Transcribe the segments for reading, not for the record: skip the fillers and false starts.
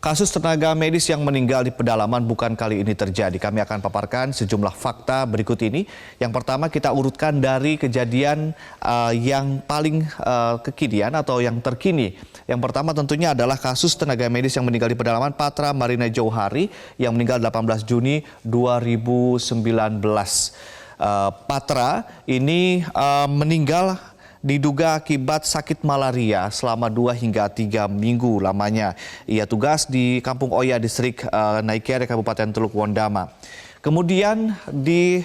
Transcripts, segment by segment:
Kasus tenaga medis yang meninggal di pedalaman bukan kali ini terjadi. Kami akan paparkan sejumlah fakta berikut ini. Yang pertama kita urutkan dari kejadian yang paling kekinian atau yang terkini. Yang pertama tentunya adalah kasus tenaga medis yang meninggal di pedalaman Patra Marina Jauhari yang meninggal 18 Juni 2019. Patra ini meninggal diduga akibat sakit malaria selama 2 hingga 3 minggu lamanya. Ia tugas di Kampung Oya, Distrik Naikere, Kabupaten Teluk Wondama. Kemudian di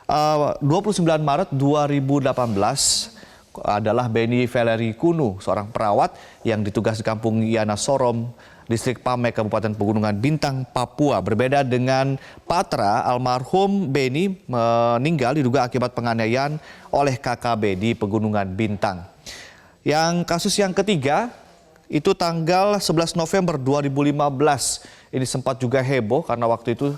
29 Maret 2018 adalah Beni Valeri Kunu, seorang perawat yang ditugas di Kampung Yana Sorom, Distrik Pame, Kabupaten Pegunungan Bintang, Papua. Berbeda dengan Patra, almarhum Beni meninggal diduga akibat penganiayaan oleh KKB di Pegunungan Bintang. Yang kasus yang ketiga itu tanggal 11 November 2015. Ini sempat juga heboh karena waktu itu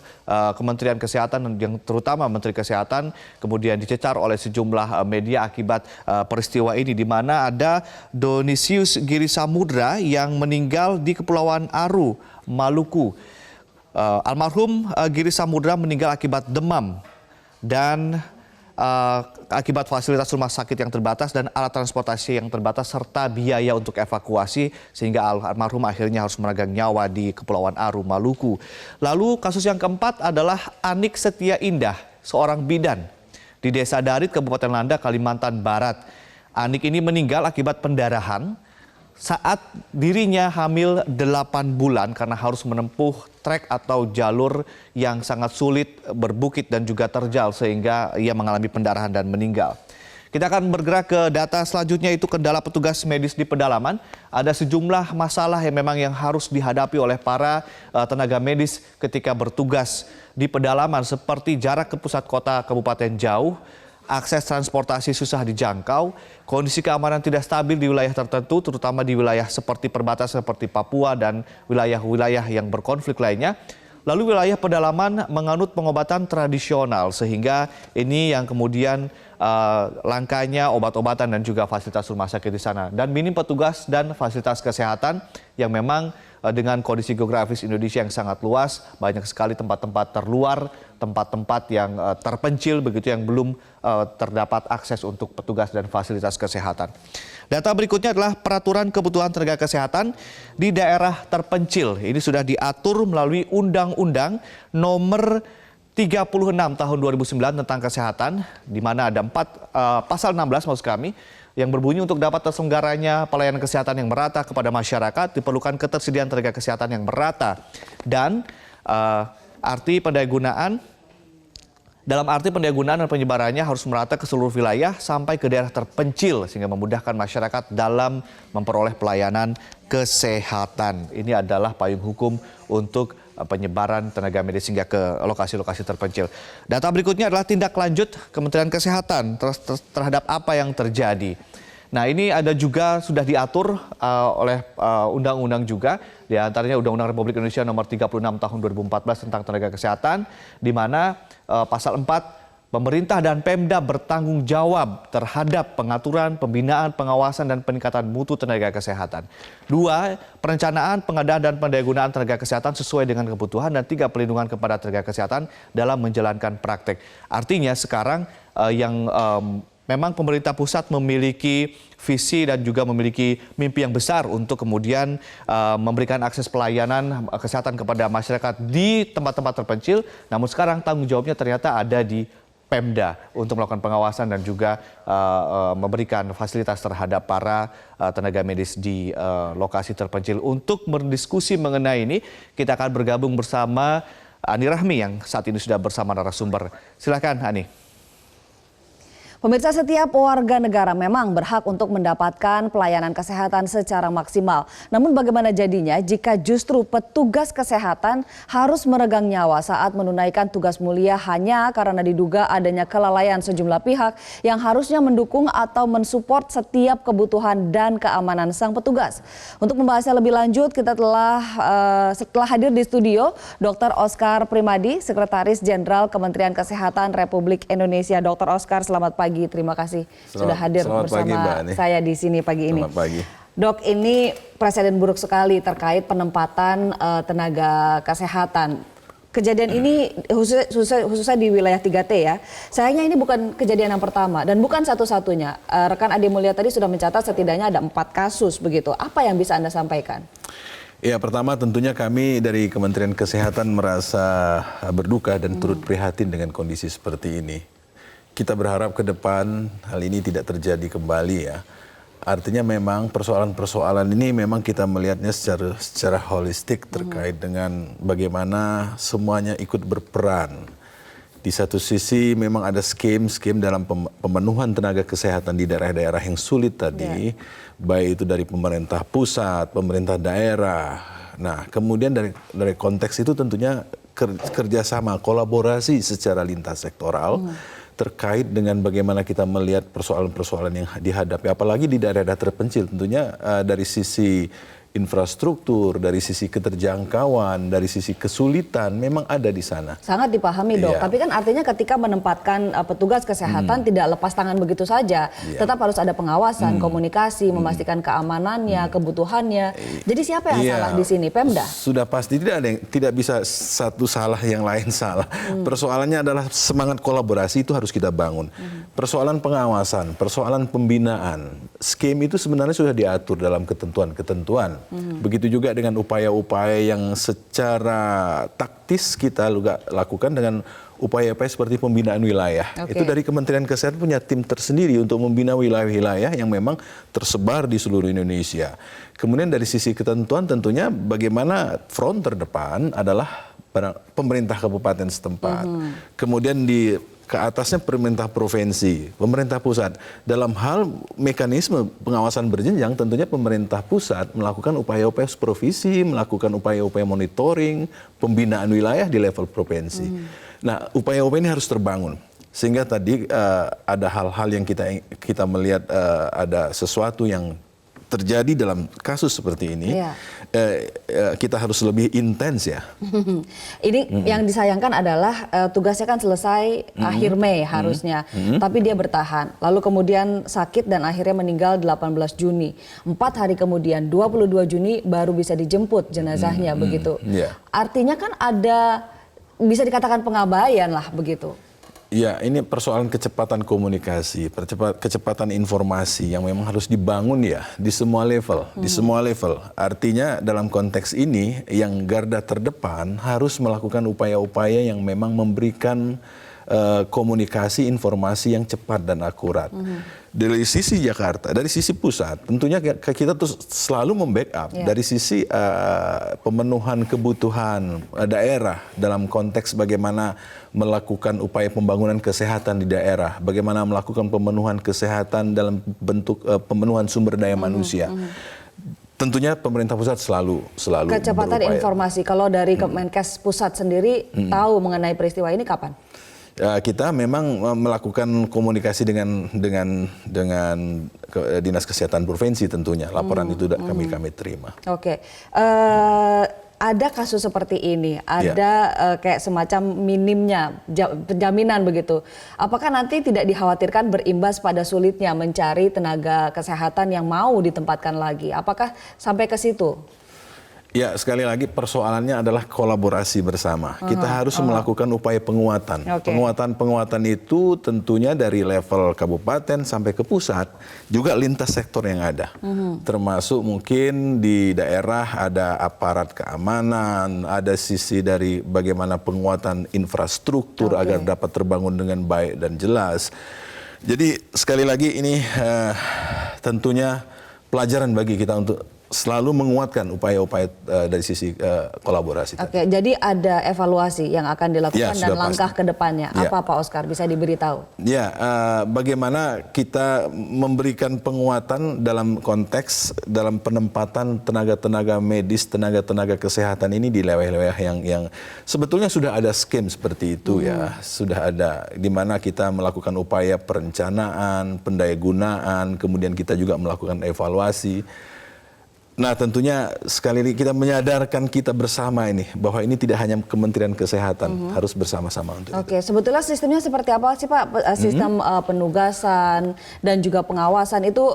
Kementerian Kesehatan, yang terutama Menteri Kesehatan, kemudian dicecar oleh sejumlah media akibat peristiwa ini, di mana ada Donisius Giri Samudra yang meninggal di Kepulauan Aru, Maluku. Almarhum Giri Samudra meninggal akibat demam dan akibat fasilitas rumah sakit yang terbatas dan alat transportasi yang terbatas serta biaya untuk evakuasi, sehingga almarhum akhirnya harus meregang nyawa di Kepulauan Aru, Maluku. Lalu kasus yang keempat adalah Anik Setia Indah, seorang bidan di Desa Darit, Kabupaten Landa, Kalimantan Barat. Anik ini meninggal akibat pendarahan saat dirinya hamil 8 bulan karena harus menempuh trek atau jalur yang sangat sulit, berbukit dan juga terjal, sehingga ia mengalami pendarahan dan meninggal. Kita akan bergerak ke data selanjutnya, itu kendala petugas medis di pedalaman. Ada sejumlah masalah yang memang harus dihadapi oleh para tenaga medis ketika bertugas di pedalaman, seperti jarak ke pusat kota kabupaten jauh, akses transportasi susah dijangkau, kondisi keamanan tidak stabil di wilayah tertentu, terutama di wilayah seperti perbatasan seperti Papua dan wilayah-wilayah yang berkonflik lainnya. Lalu wilayah pedalaman menganut pengobatan tradisional, sehingga ini yang kemudian langkanya obat-obatan dan juga fasilitas rumah sakit di sana. Dan minim petugas dan fasilitas kesehatan yang memang dengan kondisi geografis Indonesia yang sangat luas, banyak sekali tempat-tempat terluar, tempat-tempat yang terpencil begitu, yang belum terdapat akses untuk petugas dan fasilitas kesehatan. Data berikutnya adalah peraturan kebutuhan tenaga kesehatan di daerah terpencil. Ini sudah diatur melalui Undang-Undang Nomor 36 Tahun 2009 tentang kesehatan, di mana ada pasal 16 maksud kami, yang berbunyi untuk dapat terselenggaranya pelayanan kesehatan yang merata kepada masyarakat diperlukan ketersediaan tenaga kesehatan yang merata, dan dalam arti pendayagunaan dan penyebarannya harus merata ke seluruh wilayah sampai ke daerah terpencil, sehingga memudahkan masyarakat dalam memperoleh pelayanan kesehatan. Ini adalah payung hukum untuk penyebaran tenaga medis hingga ke lokasi-lokasi terpencil. Data berikutnya adalah tindak lanjut Kementerian Kesehatan terhadap apa yang terjadi. Nah, ini ada juga sudah diatur oleh undang-undang juga, di antaranya Undang-Undang Republik Indonesia Nomor 36 Tahun 2014 tentang tenaga kesehatan, di mana pasal 4, pemerintah dan Pemda bertanggung jawab terhadap pengaturan, pembinaan, pengawasan, dan peningkatan mutu tenaga kesehatan. 2, perencanaan, pengadaan, dan pendayagunaan tenaga kesehatan sesuai dengan kebutuhan. Dan 3, pelindungan kepada tenaga kesehatan dalam menjalankan praktek. Artinya sekarang memang pemerintah pusat memiliki visi dan juga memiliki mimpi yang besar untuk kemudian memberikan akses pelayanan kesehatan kepada masyarakat di tempat-tempat terpencil. Namun sekarang tanggung jawabnya ternyata ada di Pemda untuk melakukan pengawasan dan juga memberikan fasilitas terhadap para tenaga medis di lokasi terpencil. Untuk berdiskusi mengenai ini, kita akan bergabung bersama Ani Rahmi yang saat ini sudah bersama narasumber. Silakan, Ani. Pemirsa, setiap warga negara memang berhak untuk mendapatkan pelayanan kesehatan secara maksimal. Namun bagaimana jadinya jika justru petugas kesehatan harus meregang nyawa saat menunaikan tugas mulia hanya karena diduga adanya kelalaian sejumlah pihak yang harusnya mendukung atau mensupport setiap kebutuhan dan keamanan sang petugas. Untuk membahasnya lebih lanjut, kita setelah hadir di studio Dr. Oscar Primadi, Sekretaris Jenderal Kementerian Kesehatan Republik Indonesia. Dr. Oscar, selamat pagi. Terima kasih sudah hadir bersama saya di sini pagi ini. Selamat pagi. Dok, ini presiden buruk sekali terkait penempatan tenaga kesehatan. Kejadian ini khususnya di wilayah 3T ya. Sayangnya ini bukan kejadian yang pertama dan bukan satu-satunya. Rekan Ade Mulya tadi sudah mencatat setidaknya ada 4 kasus begitu. Apa yang bisa Anda sampaikan? Ya, pertama tentunya kami dari Kementerian Kesehatan merasa berduka dan turut prihatin dengan kondisi seperti ini. Kita berharap ke depan hal ini tidak terjadi kembali ya. Artinya memang persoalan-persoalan ini memang kita melihatnya secara holistik terkait dengan bagaimana semuanya ikut berperan. Di satu sisi memang ada skema dalam pemenuhan tenaga kesehatan di daerah-daerah yang sulit tadi, baik itu dari pemerintah pusat, pemerintah daerah. Nah, kemudian dari konteks itu tentunya kerjasama, kolaborasi secara lintas sektoral terkait dengan bagaimana kita melihat persoalan-persoalan yang dihadapi, apalagi di daerah-daerah terpencil tentunya dari sisi infrastruktur, dari sisi keterjangkauan, dari sisi kesulitan memang ada di sana. Sangat dipahami dok, Iya. tapi kan artinya ketika menempatkan petugas kesehatan tidak lepas tangan begitu saja. Tetap harus ada pengawasan, komunikasi, memastikan keamanannya, kebutuhannya. Jadi siapa yang salah di sini? Pemda? Sudah pasti tidak bisa satu salah yang lain salah. Persoalannya adalah semangat kolaborasi itu harus kita bangun. Persoalan pengawasan, persoalan pembinaan, skema itu sebenarnya sudah diatur dalam ketentuan-ketentuan. Begitu juga dengan upaya-upaya yang secara taktis kita juga lakukan dengan upaya-upaya seperti pembinaan wilayah. Itu dari Kementerian Kesehatan punya tim tersendiri untuk membina wilayah-wilayah yang memang tersebar di seluruh Indonesia. Kemudian dari sisi ketentuan tentunya bagaimana front terdepan adalah pemerintah kabupaten setempat. Kemudian di ke atasnya pemerintah provinsi, pemerintah pusat. Dalam hal mekanisme pengawasan berjenjang, tentunya pemerintah pusat melakukan upaya-upaya supervisi, melakukan upaya-upaya monitoring, pembinaan wilayah di level provinsi. Nah, upaya-upaya ini harus terbangun. Sehingga tadi ada hal-hal yang kita melihat ada sesuatu yang terjadi dalam kasus seperti ini, kita harus lebih intens ya. Ini yang disayangkan adalah tugasnya kan selesai akhir Mei harusnya, tapi dia bertahan. Lalu kemudian sakit dan akhirnya meninggal 18 Juni. 4 hari kemudian, 22 Juni baru bisa dijemput jenazahnya begitu. Artinya kan ada, bisa dikatakan pengabaian lah begitu. Ya, ini persoalan kecepatan komunikasi, kecepatan informasi yang memang harus dibangun ya di semua level, di semua level. Artinya dalam konteks ini yang garda terdepan harus melakukan upaya-upaya yang memang memberikan komunikasi informasi yang cepat dan akurat. Dari sisi Jakarta, dari sisi pusat, tentunya kita tuh selalu membackup dari sisi pemenuhan kebutuhan daerah dalam konteks bagaimana melakukan upaya pembangunan kesehatan di daerah, bagaimana melakukan pemenuhan kesehatan dalam bentuk pemenuhan sumber daya manusia. Tentunya pemerintah pusat selalu kecepatan berupaya. Informasi, kalau dari Kemenkes pusat sendiri tahu mengenai peristiwa ini kapan? Kita memang melakukan komunikasi dengan Dinas Kesehatan Provinsi tentunya. Laporan itu kami terima. Oke. Ada kasus seperti ini, ada kayak semacam minimnya penjaminan begitu. Apakah nanti tidak dikhawatirkan berimbas pada sulitnya mencari tenaga kesehatan yang mau ditempatkan lagi? Apakah sampai ke situ? Ya, sekali lagi persoalannya adalah kolaborasi bersama. Kita harus melakukan upaya penguatan. Penguatan itu tentunya dari level kabupaten sampai ke pusat, juga lintas sektor yang ada. Termasuk mungkin di daerah ada aparat keamanan, ada sisi dari bagaimana penguatan infrastruktur agar dapat terbangun dengan baik dan jelas. Jadi sekali lagi ini tentunya pelajaran bagi kita untuk selalu menguatkan upaya-upaya dari sisi kolaborasi. Oke, jadi ada evaluasi yang akan dilakukan dan langkah ke depannya. Ya. Apa Pak Oscar, bisa diberitahu? Ya, bagaimana kita memberikan penguatan dalam konteks dalam penempatan tenaga-tenaga medis, tenaga-tenaga kesehatan ini di wilayah-wilayah yang sebetulnya sudah ada skema seperti itu ya, sudah ada di mana kita melakukan upaya perencanaan, pendayagunaan, kemudian kita juga melakukan evaluasi. Nah, tentunya sekali lagi kita menyadarkan kita bersama ini bahwa ini tidak hanya Kementerian Kesehatan, harus bersama-sama untuk itu. Oke, sebetulnya sistemnya seperti apa sih Pak? Sistem penugasan dan juga pengawasan itu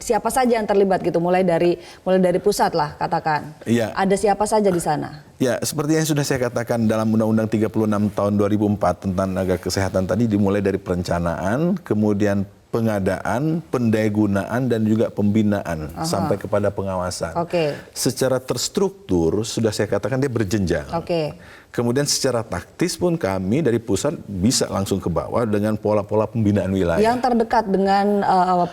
siapa saja yang terlibat gitu? Mulai dari pusat lah katakan. Iya. Ada siapa saja di sana? Ya, seperti yang sudah saya katakan dalam Undang-Undang 36 tahun 2004 tentang tenaga kesehatan tadi, dimulai dari perencanaan, kemudian pengadaan, pendayagunaan, dan juga pembinaan sampai kepada pengawasan. Oke. Secara terstruktur sudah saya katakan dia berjenjang. Oke. Kemudian secara taktis pun kami dari pusat bisa langsung ke bawah dengan pola-pola pembinaan wilayah. Yang terdekat dengan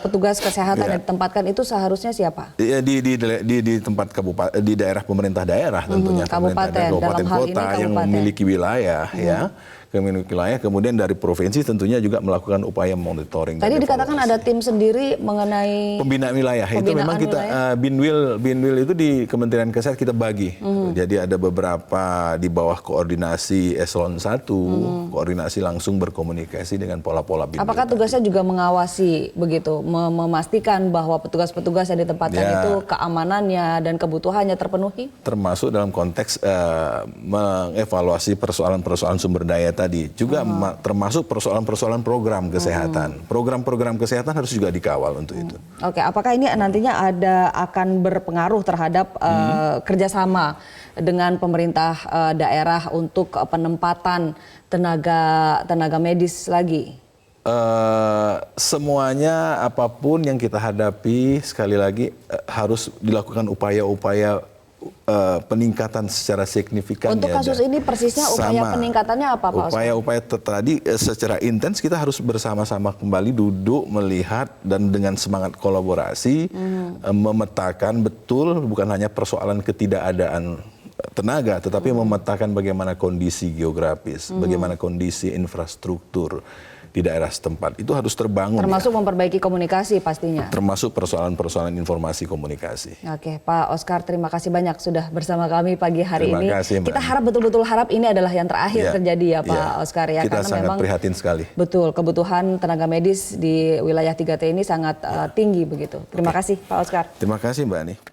petugas kesehatan Ya. yang ditempatkan itu seharusnya siapa? Ya, di tempat kabupaten, di daerah pemerintah daerah tentunya, kabupaten. pemerintah daerah, Dalam kabupaten hal ini kota yang kabupaten. memiliki wilayah, kemudian dari provinsi tentunya juga melakukan upaya monitoring. Tadi dan dikatakan evaluasi. ada tim sendiri mengenai Pembinaan wilayah itu Pembinaan memang kita binwil itu di Kementerian Kesehatan kita bagi. Jadi ada beberapa di bawah koordinasi eselon 1, koordinasi langsung berkomunikasi dengan pola-pola binwil. apakah tugasnya juga mengawasi begitu, memastikan bahwa petugas-petugas yang ditempatkan Ya. itu keamanannya dan kebutuhannya terpenuhi? Termasuk dalam konteks mengevaluasi persoalan-persoalan sumber daya tadi. Juga termasuk persoalan-persoalan program kesehatan. Program-program kesehatan harus juga dikawal untuk itu. Oke, apakah ini nantinya akan berpengaruh terhadap kerjasama dengan pemerintah daerah untuk penempatan tenaga medis lagi? Semuanya apapun yang kita hadapi sekali lagi harus dilakukan upaya-upaya peningkatan secara signifikan. Untuk kasus ini persisnya upaya peningkatannya apa Pak Oscar? Upaya-upaya tadi secara intens kita harus bersama-sama kembali duduk melihat dan dengan semangat kolaborasi memetakan betul bukan hanya persoalan ketidakadaan tenaga, tetapi memetakan bagaimana kondisi geografis, bagaimana kondisi infrastruktur di daerah setempat. Itu harus terbangun. Termasuk memperbaiki komunikasi pastinya. Termasuk persoalan-persoalan informasi komunikasi. Oke, Pak Oscar, terima kasih banyak sudah bersama kami pagi hari Terima ini. kasih, Mbak. Kita betul-betul harap ini adalah yang terakhir Ya, terjadi ya Pak ya. Oscar ya. Kita Karena sangat memang prihatin sekali. betul, kebutuhan tenaga medis di wilayah 3T ini sangat tinggi begitu. Terima kasih Pak Oscar. Terima kasih Mbak Ani.